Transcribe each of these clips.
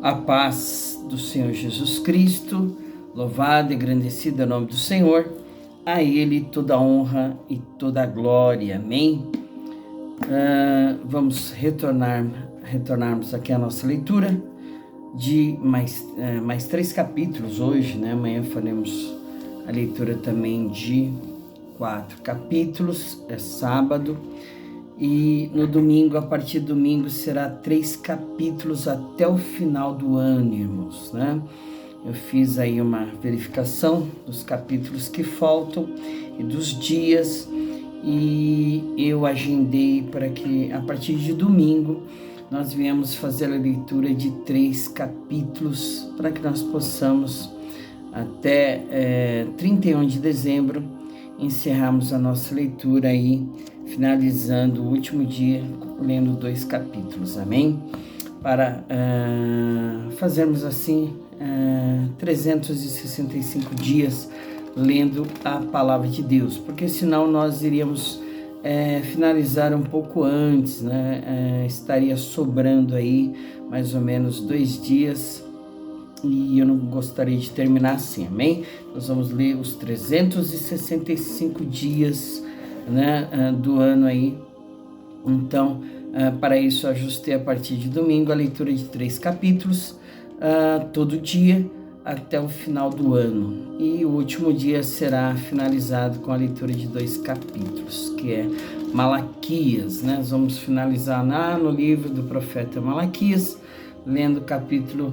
A paz do Senhor Jesus Cristo, louvado e engrandecido é o nome do Senhor, a Ele toda a honra e toda a glória, amém? Vamos retornarmos aqui à nossa leitura de mais 3 capítulos hoje, né? Amanhã faremos a leitura também de 4 capítulos, é sábado. E no domingo, a partir do domingo, será 3 capítulos até o final do ano, irmãos, né? Eu fiz aí uma verificação dos capítulos que faltam e dos dias, e eu agendei para que a partir de domingo nós viemos fazer a leitura de 3 capítulos, para que nós possamos até 31 de dezembro encerrarmos a nossa leitura aí, finalizando o último dia, lendo 2 capítulos, amém? Para fazermos assim 365 dias lendo a palavra de Deus, porque senão nós iríamos finalizar um pouco antes, né? Estaria sobrando aí mais ou menos 2 dias, e eu não gostaria de terminar assim, amém? Nós vamos ler os 365 dias, né, do ano aí. Então, para isso, ajustei a partir de domingo a leitura de 3 capítulos, todo dia, até o final do ano. E o último dia será finalizado com a leitura de 2 capítulos, que é Malaquias, né? Nós vamos finalizar no livro do profeta Malaquias, lendo capítulo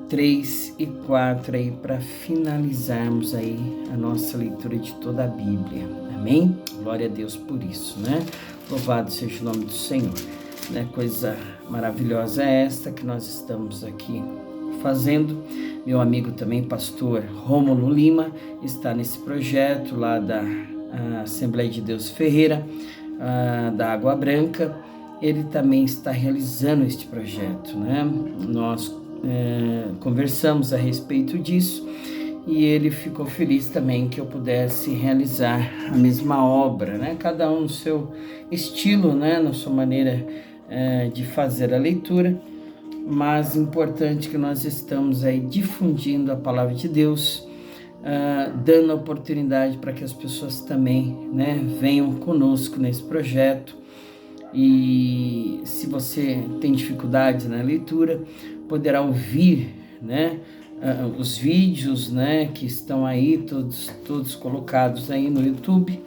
3 e 4 aí, para finalizarmos aí a nossa leitura de toda a Bíblia, amém? Glória a Deus por isso, né? Louvado seja o nome do Senhor, né? Coisa maravilhosa é esta que nós estamos aqui fazendo. Meu amigo também, pastor Rômulo Lima, está nesse projeto lá da Assembleia de Deus Ferreira, da Água Branca. Ele também está realizando este projeto, né? Nós conversamos a respeito disso, e ele ficou feliz também que eu pudesse realizar a mesma obra, né? Cada um no seu estilo, né? Na sua maneira de fazer a leitura, mas importante que nós estamos aí difundindo a palavra de Deus, dando oportunidade para que as pessoas também, né, venham conosco nesse projeto. E se você tem dificuldade na leitura, poderá ouvir, né, os vídeos, né, que estão aí todos colocados aí no YouTube,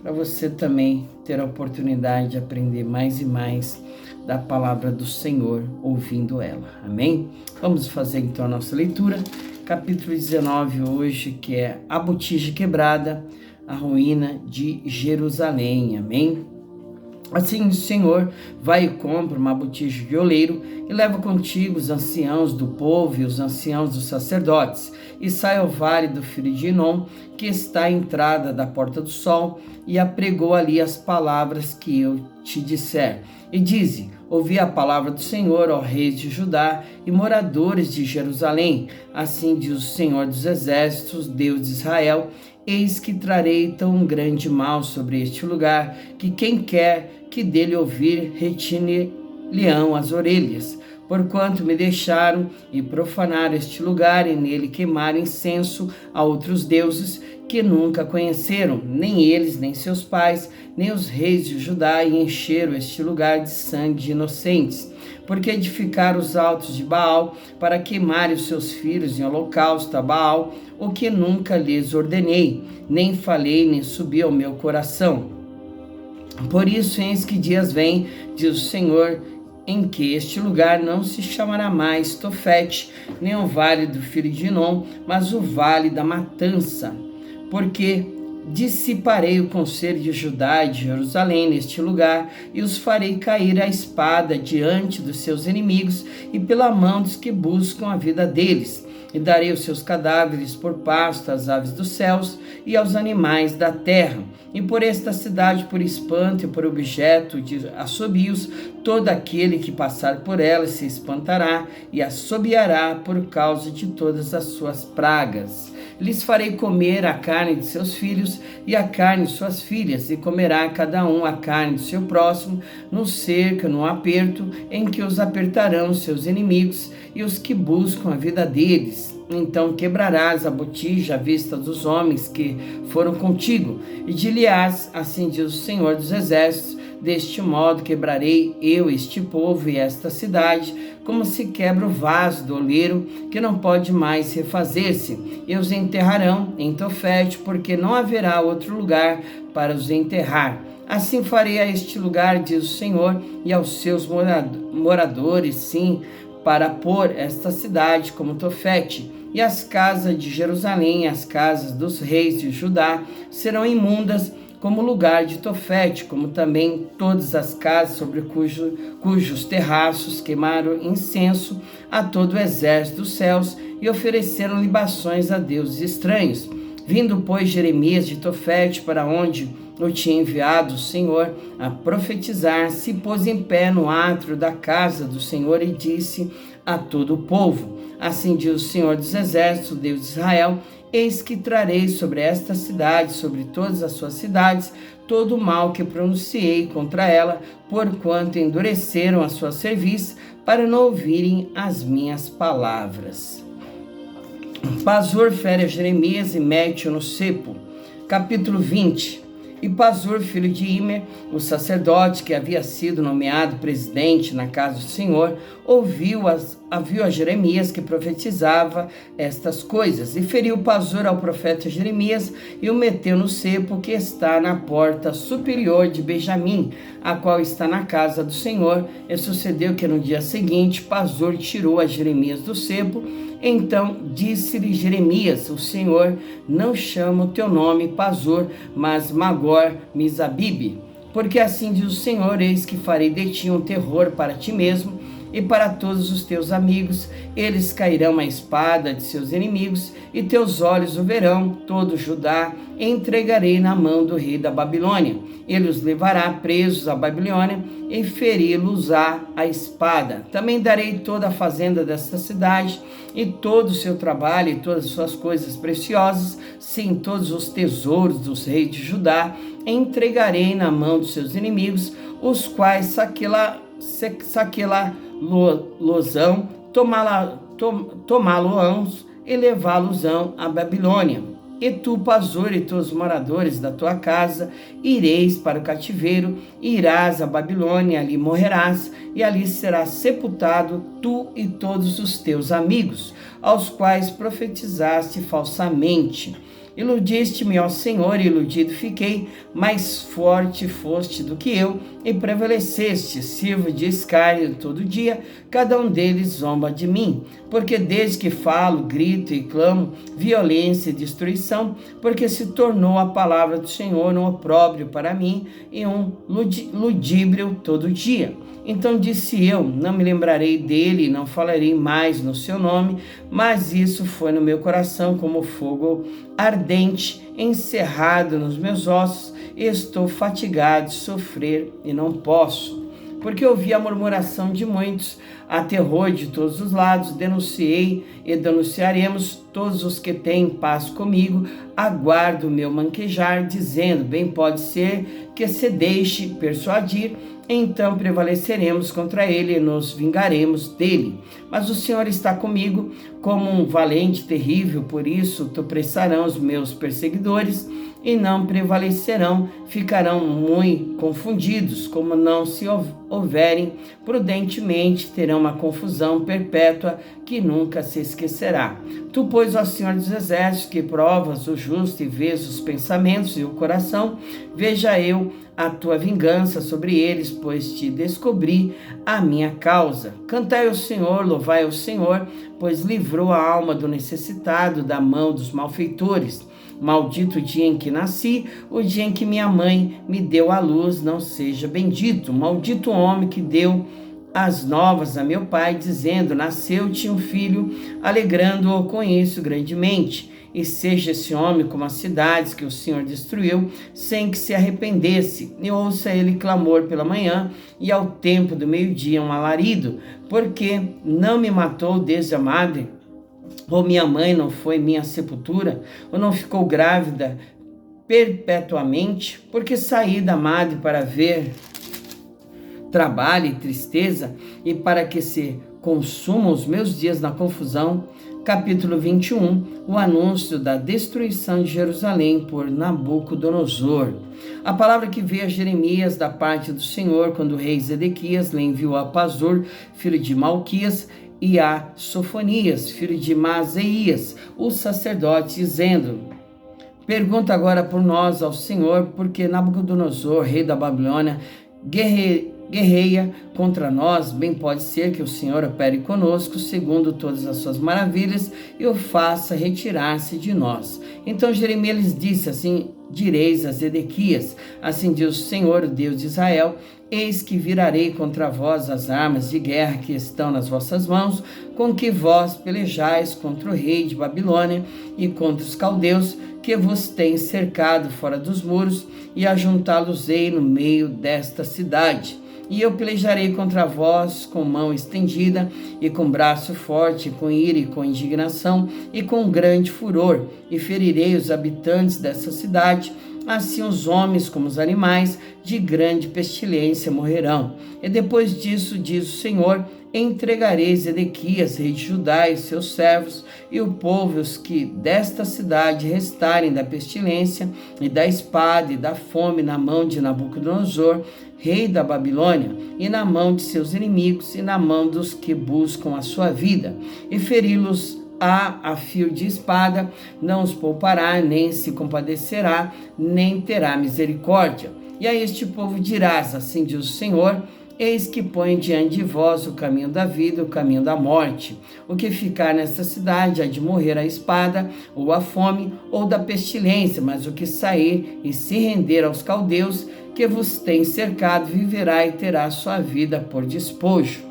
para você também ter a oportunidade de aprender mais e mais da palavra do Senhor, ouvindo ela, amém? Vamos fazer então a nossa leitura, capítulo 19 hoje, que é a botija quebrada, a ruína de Jerusalém, amém? Assim o Senhor, vai e compra uma botija de oleiro, e leva contigo os anciãos do povo e os anciãos dos sacerdotes, e sai ao vale do filho de Inom, que está à entrada da porta do sol, e apregou ali as palavras que eu te disser. E dize: ouvi a palavra do Senhor, ó reis de Judá e moradores de Jerusalém. Assim diz o Senhor dos exércitos, Deus de Israel: eis que trarei tão grande mal sobre este lugar, que quem quer que dele ouvir, retine-lhe-ão as orelhas. Porquanto me deixaram e profanaram este lugar, e nele queimaram incenso a outros deuses que nunca conheceram, nem eles, nem seus pais, nem os reis de Judá, e encheram este lugar de sangue de inocentes. Porque edificaram os altos de Baal, para queimarem os seus filhos em holocausto a Baal, o que nunca lhes ordenei, nem falei, nem subi ao meu coração. Por isso, eis que dias vêm, diz o Senhor, em que este lugar não se chamará mais Tofete, nem o vale do filho de Inom, mas o vale da matança. Porque dissiparei o conselho de Judá e de Jerusalém neste lugar, e os farei cair à espada diante dos seus inimigos e pela mão dos que buscam a vida deles. E darei os seus cadáveres por pasto às aves dos céus e aos animais da terra. E por esta cidade, por espanto e por objeto de assobios, todo aquele que passar por ela se espantará e assobiará por causa de todas as suas pragas. Lhes farei comer a carne de seus filhos e a carne de suas filhas, e comerá cada um a carne do seu próximo, no cerco, no aperto, em que os apertarão seus inimigos e os que buscam a vida deles. Então quebrarás a botija à vista dos homens que foram contigo, e dir-lhe-ás, assim diz o Senhor dos Exércitos: deste modo quebrarei eu este povo e esta cidade, como se quebra o vaso do oleiro, que não pode mais refazer-se. E os enterrarão em Tofete, porque não haverá outro lugar para os enterrar. Assim farei a este lugar, diz o Senhor, e aos seus moradores, sim, para pôr esta cidade como Tofete. E as casas de Jerusalém, as casas dos reis de Judá, serão imundas como lugar de Tofete, como também todas as casas sobre cujos terraços queimaram incenso a todo o exército dos céus e ofereceram libações a deuses estranhos. Vindo, pois, Jeremias de Tofete, para onde o tinha enviado o Senhor a profetizar, se pôs em pé no átrio da casa do Senhor e disse a todo o povo: assim diz o Senhor dos Exércitos, Deus de Israel: eis que trarei sobre esta cidade, sobre todas as suas cidades, todo o mal que pronunciei contra ela, porquanto endureceram a sua cerviz, para não ouvirem as minhas palavras. Pazur fere a Jeremias e mete-o no cepo. Capítulo 20. E Pazur, filho de Imer, o sacerdote que havia sido nomeado presidente na casa do Senhor, ouviu a Jeremias que profetizava estas coisas, e feriu Pazur ao profeta Jeremias e o meteu no cepo que está na porta superior de Benjamim, a qual está na casa do Senhor. E sucedeu que no dia seguinte Pazur tirou a Jeremias do cepo. Então disse-lhe Jeremias: o Senhor não chama o teu nome Pazur, mas Magor-Misabibe, porque assim diz o Senhor: eis que farei de ti um terror para ti mesmo e para todos os teus amigos. Eles cairão à espada de seus inimigos, e teus olhos o verão, todo Judá entregarei na mão do rei da Babilônia. Ele os levará presos à Babilônia e feri-los-á a espada. Também darei toda a fazenda desta cidade, e todo o seu trabalho, e todas as suas coisas preciosas, sim, todos os tesouros dos reis de Judá, entregarei na mão dos seus inimigos, os quais saqueá-los-ão, tomá-los-ão e levá-los-ão à Babilônia. E tu, Pazur, e todos os moradores da tua casa, ireis para o cativeiro, irás à Babilônia, ali morrerás, e ali serás sepultado, tu e todos os teus amigos, aos quais profetizaste falsamente. Iludiste-me, ó Senhor, e iludido fiquei, mais forte foste do que eu, e prevaleceste. Sirvo de escárnio todo dia, cada um deles zomba de mim. Porque desde que falo, grito e clamo, violência e destruição, porque se tornou a palavra do Senhor um opróbrio para mim e um ludíbrio todo dia. Então disse eu: não me lembrarei dele, não falarei mais no seu nome, mas isso foi no meu coração como fogo ardente, encerrado nos meus ossos, e estou fatigado de sofrer e não posso. Porque ouvi a murmuração de muitos, há terror de todos os lados, denunciei e denunciaremos todos os que têm paz comigo, aguardo o meu manquejar, dizendo: bem pode ser que se deixe persuadir, então prevaleceremos contra ele e nos vingaremos dele. Mas o Senhor está comigo como um valente terrível, por isso tropeçarão os meus perseguidores e não prevalecerão, ficarão muito confundidos, como não se houverem prudentemente, terão uma confusão perpétua que nunca se esquecerá. Tu, pois, ó Senhor dos Exércitos, que provas o justo e vês os pensamentos e o coração, veja eu a tua vingança sobre eles, pois te descobri a minha causa. Cantai ao Senhor, louvai ao Senhor, pois livrou a alma do necessitado da mão dos malfeitores. Maldito o dia em que nasci, o dia em que minha mãe me deu à luz, não seja bendito. Maldito o homem que deu as novas a meu pai, dizendo: nasceu-te um filho, alegrando-o com isso grandemente. E seja esse homem como as cidades que o Senhor destruiu, sem que se arrependesse, e ouça ele clamor pela manhã, e ao tempo do meio-dia um alarido, porque não me matou desde a madre, Ou minha mãe não foi minha sepultura? Ou não ficou grávida perpetuamente? Porque saí da madre para ver trabalho e tristeza, e para que se consumam os meus dias na confusão. Capítulo 21, o anúncio da destruição de Jerusalém por Nabucodonosor. A palavra que veio a Jeremias da parte do Senhor, quando o rei Zedequias lhe enviou a Pazur, filho de Malquias, e a Sofonias, filho de Maaseias, o sacerdote, dizendo: pergunta agora por nós ao Senhor, porque Nabucodonosor, rei da Babilônia, guerreia contra nós. Bem pode ser que o Senhor opere conosco segundo todas as suas maravilhas e o faça retirar-se de nós. Então Jeremias lhes disse: assim direis a Zedequias: assim diz o Senhor, o Deus de Israel, eis que virarei contra vós as armas de guerra que estão nas vossas mãos, com que vós pelejais contra o rei de Babilônia e contra os caldeus, que vos têm cercado fora dos muros, e ajuntá-los-ei no meio desta cidade. E eu pelejarei contra vós com mão estendida, e com braço forte, com ira e com indignação, e com grande furor, e ferirei os habitantes dessa cidade, assim os homens como os animais, de grande pestilência morrerão. E depois disso, diz o Senhor, entregarei Zedequias, rei de Judá, e seus servos, e o povo, os que desta cidade restarem da pestilência, e da espada, e da fome, na mão de Nabucodonosor, rei da Babilônia, e na mão de seus inimigos, e na mão dos que buscam a sua vida, e feri-los a fio de espada, não os poupará, nem se compadecerá, nem terá misericórdia. E a este povo dirás: assim diz o Senhor, eis que põe diante de vós o caminho da vida, o caminho da morte. O que ficar nesta cidade há de morrer à espada, ou à fome, ou da pestilência, mas o que sair e se render aos caldeus, que vos tem cercado, viverá e terá sua vida por despojo.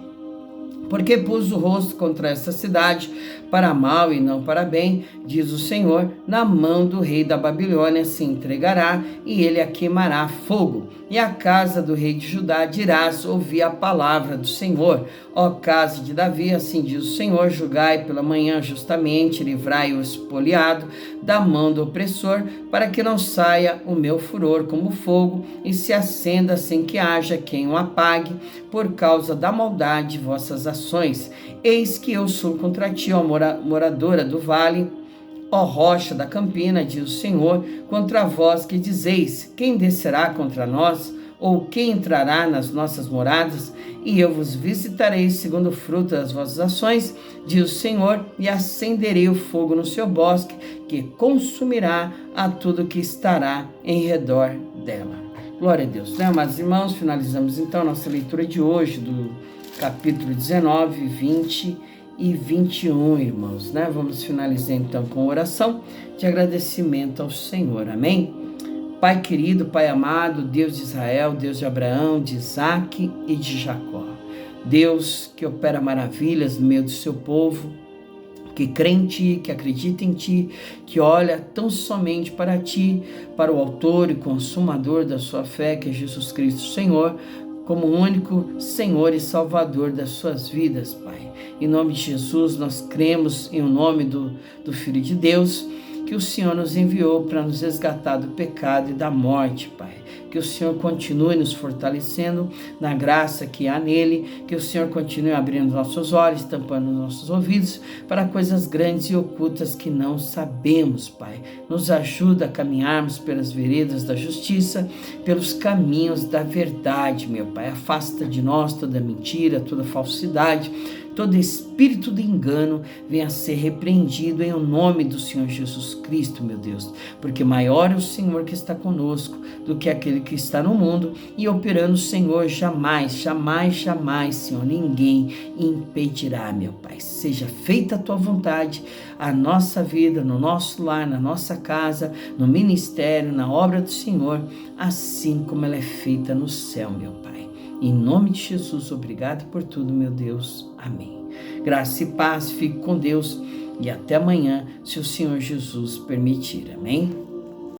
Porque pus o rosto contra essa cidade, para mal e não para bem, diz o Senhor, na mão do rei da Babilônia se entregará, e ele a queimará a fogo. E a casa do rei de Judá dirás: ouvi a palavra do Senhor. Ó casa de Davi, assim diz o Senhor, julgai pela manhã justamente, livrai o espoliado da mão do opressor, para que não saia o meu furor como fogo, e se acenda sem que haja quem o apague, por causa da maldade de vossas ações. Eis que eu sou contra ti, ó moradora do vale, ó rocha da campina, diz o Senhor, contra vós que dizeis: quem descerá contra nós? Ou quem entrará nas nossas moradas? E eu vos visitarei segundo o fruto das vossas ações, diz o Senhor, e acenderei o fogo no seu bosque, que consumirá a tudo que estará em redor dela. Glória a Deus, né, amados irmãos? Finalizamos então nossa leitura de hoje do capítulo 19, 20 e 21, irmãos, né? Vamos finalizar então com oração de agradecimento ao Senhor, amém? Pai querido, Pai amado, Deus de Israel, Deus de Abraão, de Isaque e de Jacó. Deus que opera maravilhas no meio do seu povo, que crê em Ti, que acredita em Ti, que olha tão somente para Ti, para o autor e consumador da sua fé, que é Jesus Cristo, Senhor, como o único Senhor e Salvador das suas vidas, Pai. Em nome de Jesus, nós cremos em o nome do Filho de Deus, que o Senhor nos enviou para nos resgatar do pecado e da morte, Pai. Que o Senhor continue nos fortalecendo na graça que há nele, que o Senhor continue abrindo nossos olhos, tampando nossos ouvidos para coisas grandes e ocultas que não sabemos, Pai. Nos ajuda a caminharmos pelas veredas da justiça, pelos caminhos da verdade, meu Pai. Afasta de nós toda mentira, toda falsidade, todo espírito de engano venha a ser repreendido em o nome do Senhor Jesus Cristo, meu Deus, porque maior é o Senhor que está conosco do que aquele que está no mundo, e operando o Senhor jamais, jamais, jamais, Senhor, ninguém impedirá, meu Pai. Seja feita a Tua vontade, a nossa vida, no nosso lar, na nossa casa, no ministério, na obra do Senhor, assim como ela é feita no céu, meu Pai. Em nome de Jesus, obrigado por tudo, meu Deus. Amém. Graça e paz, fique com Deus e até amanhã, se o Senhor Jesus permitir. Amém.